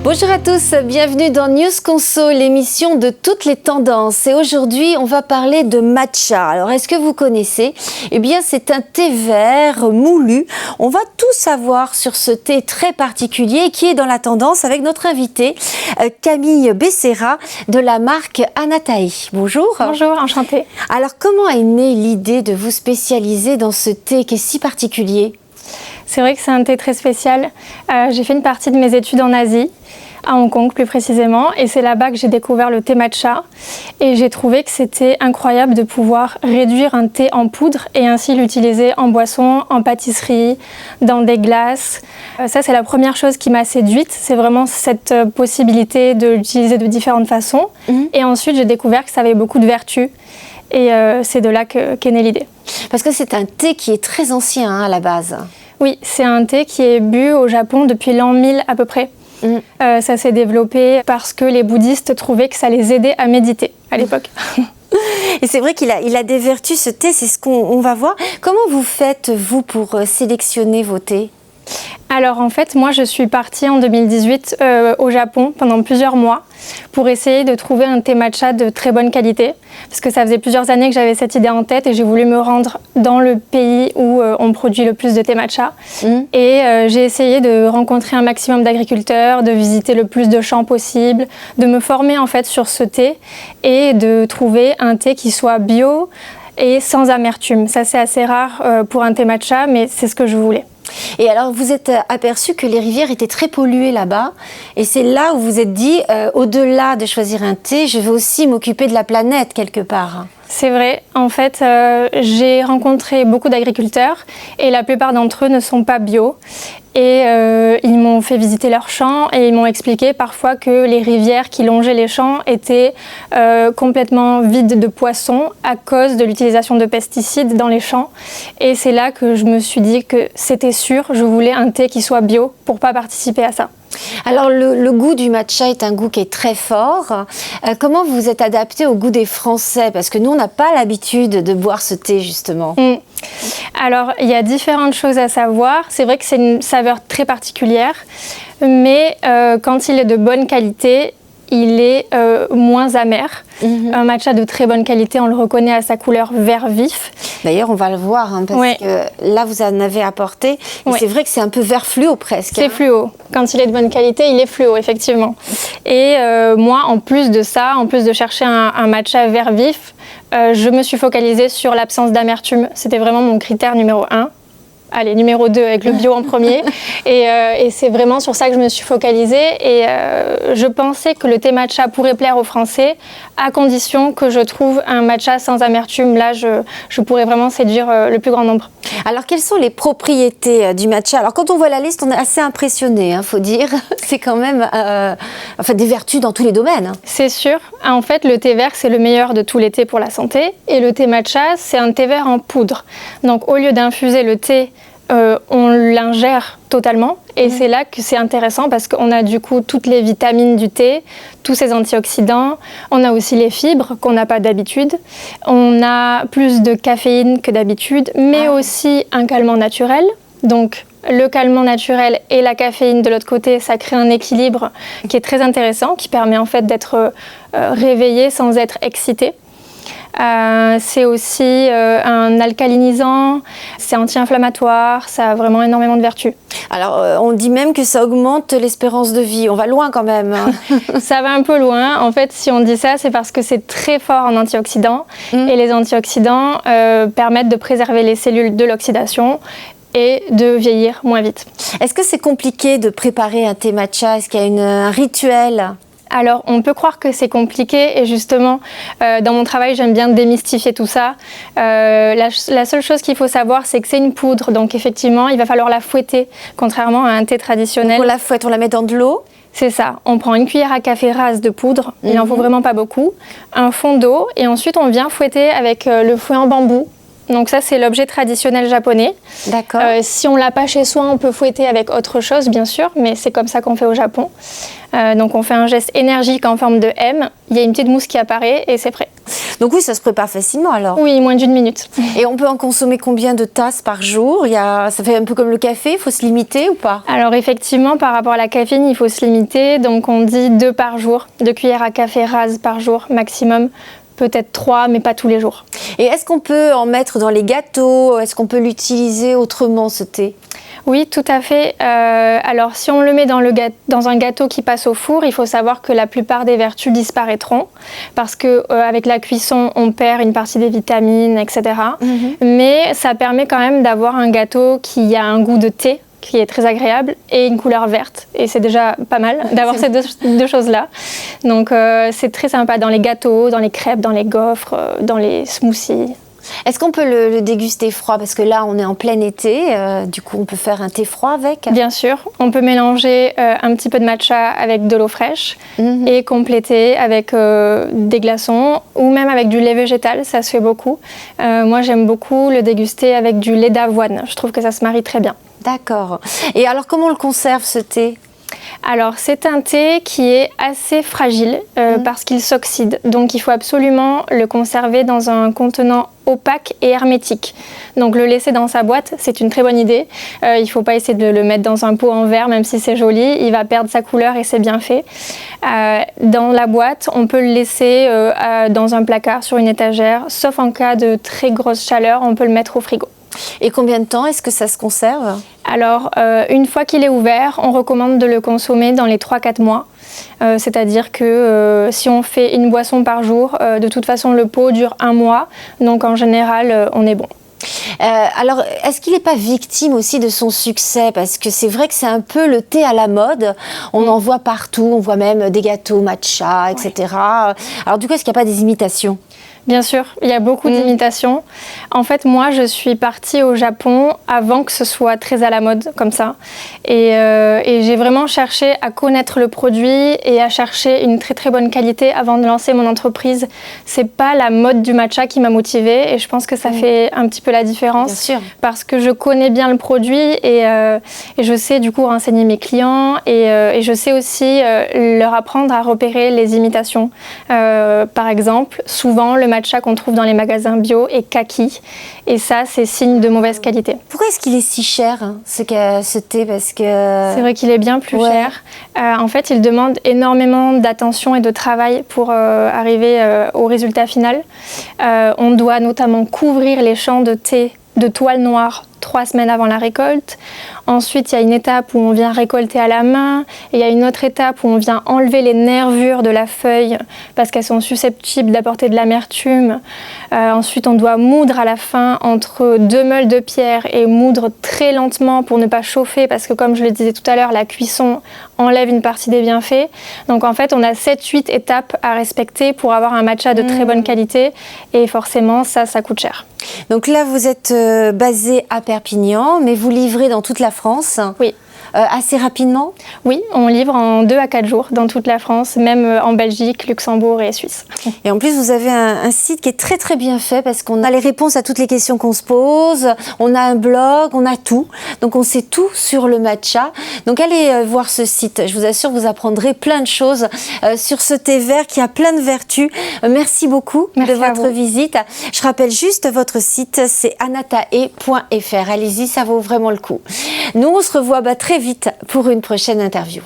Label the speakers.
Speaker 1: Bonjour à tous, bienvenue dans News Conso, l'émission de toutes les tendances. Et aujourd'hui, on va parler de matcha. Alors, est-ce que vous connaissez? Eh bien, c'est un thé vert moulu. On va tout savoir sur ce thé très particulier qui est dans la tendance avec notre invitée Camille Becerra de la marque Anatae. Bonjour.
Speaker 2: Bonjour, enchantée.
Speaker 1: Alors, comment est née l'idée de vous spécialiser dans ce thé qui est si particulier?
Speaker 2: C'est vrai que c'est un thé très spécial. J'ai fait une partie de mes études en Asie, à Hong Kong plus précisément, et c'est là-bas que j'ai découvert le thé matcha. Et j'ai trouvé que c'était incroyable de pouvoir réduire un thé en poudre et ainsi l'utiliser en boisson, en pâtisserie, dans des glaces. Ça, c'est la première chose qui m'a séduite. C'est vraiment cette possibilité de l'utiliser de différentes façons. Et ensuite, j'ai découvert que ça avait beaucoup de vertus. Et c'est de là qu'est née l'idée.
Speaker 1: Parce que c'est un thé qui est très ancien à la base.
Speaker 2: Oui, c'est un thé qui est bu au Japon depuis l'an 1000 à peu près. Ça s'est développé parce que les bouddhistes trouvaient que ça les aidait à méditer à l'époque.
Speaker 1: Et c'est vrai qu'il a des vertus, ce thé, c'est ce qu'on va voir. Comment vous faites, vous, pour sélectionner vos thés ?
Speaker 2: Alors en fait, moi je suis partie en 2018 au Japon pendant plusieurs mois pour essayer de trouver un thé matcha de très bonne qualité. Parce que ça faisait plusieurs années que j'avais cette idée en tête et j'ai voulu me rendre dans le pays où on produit le plus de thé matcha. Et j'ai essayé de rencontrer un maximum d'agriculteurs, de visiter le plus de champs possible, de me former en fait sur ce thé et de trouver un thé qui soit bio et sans amertume. Ça c'est assez rare pour un thé matcha, mais c'est ce que je voulais.
Speaker 1: Et alors, vous êtes aperçu que les rivières étaient très polluées là-bas. Et c'est là où vous vous êtes dit, au-delà de choisir un thé, je vais aussi m'occuper de la planète quelque part.
Speaker 2: C'est vrai. En fait, j'ai rencontré beaucoup d'agriculteurs et la plupart d'entre eux ne sont pas bio. Et ils m'ont fait visiter leurs champs et ils m'ont expliqué parfois que les rivières qui longeaient les champs étaient complètement vides de poissons à cause de l'utilisation de pesticides dans les champs. Et c'est là que je me suis dit que c'était sûr, je voulais un thé qui soit bio pour pas participer à ça.
Speaker 1: Alors le goût du matcha est un goût qui est très fort. Comment vous vous êtes adapté au goût des Français? Parce que nous, on n'a pas l'habitude de boire ce thé justement.
Speaker 2: Alors, il y a différentes choses à savoir. C'est vrai que c'est une saveur très particulière, mais quand il est de bonne qualité, il est moins amer. Un matcha de très bonne qualité, on le reconnaît à sa couleur vert vif.
Speaker 1: D'ailleurs, on va le voir, parce que là, vous en avez apporté. Et c'est vrai que c'est un peu vert fluo presque.
Speaker 2: C'est fluo. Quand il est de bonne qualité, il est fluo, effectivement. Et moi, en plus de ça, en plus de chercher un matcha vert vif, je me suis focalisée sur l'absence d'amertume. C'était vraiment mon critère numéro 1. Allez, numéro 2 avec le bio en premier. Et c'est vraiment sur ça que je me suis focalisée. Et je pensais que le thé matcha pourrait plaire aux Français à condition que je trouve un matcha sans amertume. Là, je pourrais vraiment séduire le plus grand nombre.
Speaker 1: Alors, quelles sont les propriétés du matcha? Alors, quand on voit la liste, on est assez impressionné, faut dire. C'est quand même des vertus dans tous les domaines.
Speaker 2: C'est sûr. En fait, le thé vert, c'est le meilleur de tous les thés pour la santé. Et le thé matcha, c'est un thé vert en poudre. Donc, au lieu d'infuser le thé, on l'ingère totalement et c'est là que c'est intéressant parce qu'on a du coup toutes les vitamines du thé, tous ces antioxydants, on a aussi les fibres qu'on n'a pas d'habitude, on a plus de caféine que d'habitude, mais aussi un calmant naturel. Donc le calmant naturel et la caféine de l'autre côté, ça crée un équilibre qui est très intéressant, qui permet en fait d'être réveillé sans être excité. C'est aussi un alcalinisant, c'est anti-inflammatoire, ça a vraiment énormément de vertus.
Speaker 1: Alors, on dit même que ça augmente l'espérance de vie. On va loin quand même.
Speaker 2: Ça va un peu loin. En fait, si on dit ça, c'est parce que c'est très fort en antioxydants. Et les antioxydants permettent de préserver les cellules de l'oxydation et de vieillir moins vite.
Speaker 1: Est-ce que c'est compliqué de préparer un thé matcha? Est-ce qu'il y a un rituel?
Speaker 2: Alors, on peut croire que c'est compliqué et justement, dans mon travail, j'aime bien démystifier tout ça. La seule chose qu'il faut savoir, c'est que c'est une poudre. Donc, effectivement, il va falloir la fouetter, contrairement à un thé traditionnel.
Speaker 1: Donc, on la fouette, on la met dans de l'eau?
Speaker 2: C'est ça. On prend une cuillère à café rase de poudre. Il n'en faut vraiment pas beaucoup. Un fond d'eau et ensuite, on vient fouetter avec le fouet en bambou. Donc ça, c'est l'objet traditionnel japonais.
Speaker 1: D'accord.
Speaker 2: Si on l'a pas chez soi, on peut fouetter avec autre chose, bien sûr, mais c'est comme ça qu'on fait au Japon. Donc on fait un geste énergique en forme de M. Il y a une petite mousse qui apparaît et c'est prêt.
Speaker 1: Donc oui, ça se prépare facilement alors.
Speaker 2: Oui, moins d'1 minute.
Speaker 1: Et on peut en consommer combien de tasses par jour? Ça fait un peu comme le café, il faut se limiter ou pas?
Speaker 2: Alors effectivement, par rapport à la caféine, il faut se limiter. Donc on dit 2 par jour, 2 cuillères à café rases par jour maximum. Peut-être 3, mais pas tous les jours.
Speaker 1: Et est-ce qu'on peut en mettre dans les gâteaux? Est-ce qu'on peut l'utiliser autrement, ce thé?
Speaker 2: Oui, tout à fait. Alors, si on le met dans un gâteau qui passe au four, il faut savoir que la plupart des vertus disparaîtront parce que avec la cuisson, on perd une partie des vitamines, etc. Mais ça permet quand même d'avoir un gâteau qui a un goût de thé, qui est très agréable, et une couleur verte. Et c'est déjà pas mal d'avoir ces deux choses-là. Donc, c'est très sympa dans les gâteaux, dans les crêpes, dans les gaufres, dans les smoothies.
Speaker 1: Est-ce qu'on peut le déguster froid? Parce que là, on est en plein été, du coup, on peut faire un thé froid avec?
Speaker 2: Bien sûr, on peut mélanger un petit peu de matcha avec de l'eau fraîche et compléter avec des glaçons ou même avec du lait végétal, ça se fait beaucoup. Moi, j'aime beaucoup le déguster avec du lait d'avoine, je trouve que ça se marie très bien.
Speaker 1: D'accord. Et alors, comment on le conserve, ce thé?
Speaker 2: Alors, c'est un thé qui est assez fragile parce qu'il s'oxyde. Donc, il faut absolument le conserver dans un contenant opaque et hermétique. Donc, le laisser dans sa boîte, c'est une très bonne idée. Il ne faut pas essayer de le mettre dans un pot en verre, même si c'est joli. Il va perdre sa couleur et c'est bien fait. Dans la boîte, on peut le laisser dans un placard sur une étagère. Sauf en cas de très grosse chaleur, on peut le mettre au frigo.
Speaker 1: Et combien de temps est-ce que ça se conserve?
Speaker 2: Alors, une fois qu'il est ouvert, on recommande de le consommer dans les 3-4 mois. C'est-à-dire que si on fait une boisson par jour, de toute façon, le pot dure 1 mois. Donc, en général, on est bon.
Speaker 1: Alors, est-ce qu'il n'est pas victime aussi de son succès? Parce que c'est vrai que c'est un peu le thé à la mode. On en voit partout. On voit même des gâteaux matcha, etc. Alors, du coup, est-ce qu'il n'y a pas des imitations?
Speaker 2: Bien sûr, il y a beaucoup d'imitations. En fait, moi, je suis partie au Japon avant que ce soit très à la mode comme ça. Et j'ai vraiment cherché à connaître le produit et à chercher une très très bonne qualité avant de lancer mon entreprise. C'est pas la mode du matcha qui m'a motivée et je pense que ça fait un petit peu la différence.
Speaker 1: Bien sûr.
Speaker 2: Parce que je connais bien le produit et je sais du coup renseigner mes clients et je sais aussi leur apprendre à repérer les imitations. Par exemple, souvent le matcha qu'on trouve dans les magasins bio est kaki et ça c'est signe de mauvaise qualité.
Speaker 1: Pourquoi est-ce qu'il est si cher ce thé? Parce que
Speaker 2: c'est vrai qu'il est bien plus cher. En fait, il demande énormément d'attention et de travail pour arriver au résultat final. On doit notamment couvrir les champs de thé de toile noire 3 semaines avant la récolte. Ensuite, il y a une étape où on vient récolter à la main. Et il y a une autre étape où on vient enlever les nervures de la feuille parce qu'elles sont susceptibles d'apporter de l'amertume. Ensuite, on doit moudre à la fin entre 2 meules de pierre et moudre très lentement pour ne pas chauffer parce que, comme je le disais tout à l'heure, la cuisson enlève une partie des bienfaits. Donc, en fait, on a 7-8 étapes à respecter pour avoir un matcha de très bonne qualité. Et forcément, ça coûte cher.
Speaker 1: Donc là, vous êtes basé à Perpignan, mais vous livrez dans toute la France.
Speaker 2: Oui.
Speaker 1: Assez rapidement?
Speaker 2: Oui, on livre en 2 à 4 jours dans toute la France, même en Belgique, Luxembourg et Suisse.
Speaker 1: Et en plus, vous avez un site qui est très très bien fait parce qu'on a les réponses à toutes les questions qu'on se pose, on a un blog, on a tout. Donc on sait tout sur le matcha. Donc allez voir ce site, je vous assure, vous apprendrez plein de choses sur ce thé vert qui a plein de vertus. Merci beaucoup de votre visite. Je rappelle juste votre site, c'est anatae.fr. Allez-y, ça vaut vraiment le coup. Nous, on se revoit très vite pour une prochaine interview.